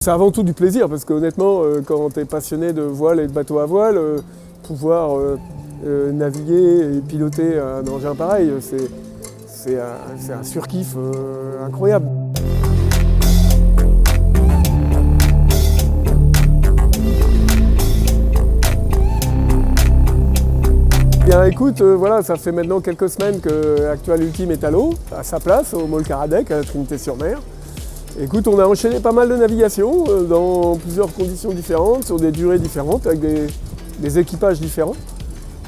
C'est avant tout du plaisir, parce qu'honnêtement, quand tu es passionné de voile et de bateau à voile, pouvoir naviguer et piloter un engin pareil, c'est un surkiff incroyable. Bien écoute, voilà, ça fait maintenant quelques semaines que Actual Ultime est à l'eau, à sa place, au Môle Caradec, à Trinité-sur-Mer. Écoute, on a enchaîné pas mal de navigations dans plusieurs conditions différentes, sur des durées différentes, avec des équipages différents.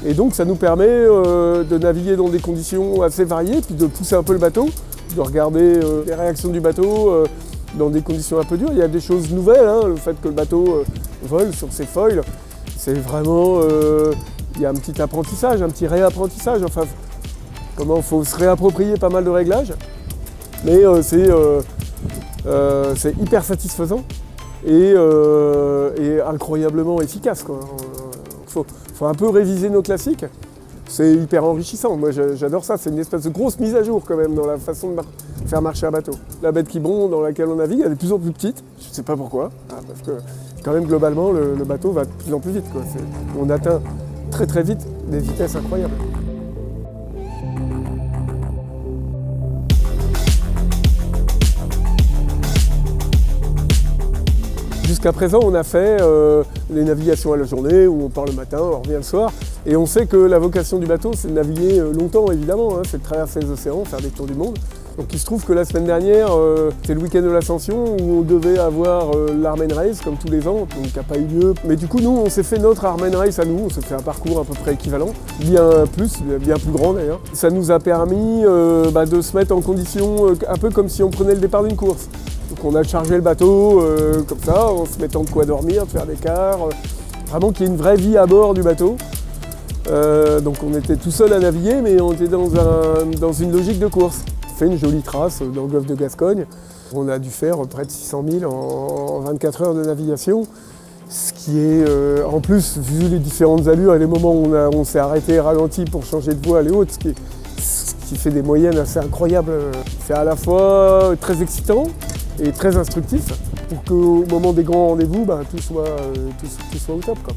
Et donc ça nous permet de naviguer dans des conditions assez variées, puis de pousser un peu le bateau, de regarder les réactions du bateau dans des conditions un peu dures. Il y a des choses nouvelles, hein, le fait que le bateau vole sur ses foils, c'est vraiment... il y a un petit apprentissage, un petit réapprentissage, enfin, comment il faut se réapproprier pas mal de réglages. Mais c'est hyper satisfaisant et incroyablement efficace, quoi. Faut un peu réviser nos classiques. C'est hyper enrichissant. Moi, j'adore ça. C'est une espèce de grosse mise à jour quand même dans la façon de faire marcher un bateau. La baie de Quiberon dans laquelle on navigue, elle est de plus en plus petite. Je ne sais pas pourquoi. Parce que quand même globalement, le bateau va de plus en plus vite, quoi. On atteint très très vite des vitesses incroyables. Jusqu'à présent, on a fait les navigations à la journée, où on part le matin, on revient le soir. Et on sait que la vocation du bateau, c'est de naviguer longtemps, évidemment, hein, c'est de traverser les océans, faire des tours du monde. Donc il se trouve que la semaine dernière, c'était le week-end de l'Ascension, où on devait avoir l'Armen Race, comme tous les ans, donc qui n'a pas eu lieu. Mais du coup, nous, on s'est fait notre Armen Race à nous, on s'est fait un parcours à peu près équivalent, bien plus grand d'ailleurs. Ça nous a permis de se mettre en condition, un peu comme si on prenait le départ d'une course. Donc on a chargé le bateau comme ça, en se mettant de quoi dormir, de faire des quarts, vraiment qu'il y ait une vraie vie à bord du bateau. Donc on était tout seul à naviguer, mais on était dans une logique de course. On fait une jolie trace dans le golfe de Gascogne. On a dû faire près de 600 000 en 24 heures de navigation, ce qui est, en plus, vu les différentes allures et les moments où on s'est arrêté et ralenti pour changer de voile et autres, ce qui fait des moyennes assez incroyables. C'est à la fois très excitant et très instructif pour qu'au moment des grands rendez-vous, tout soit au top, quoi.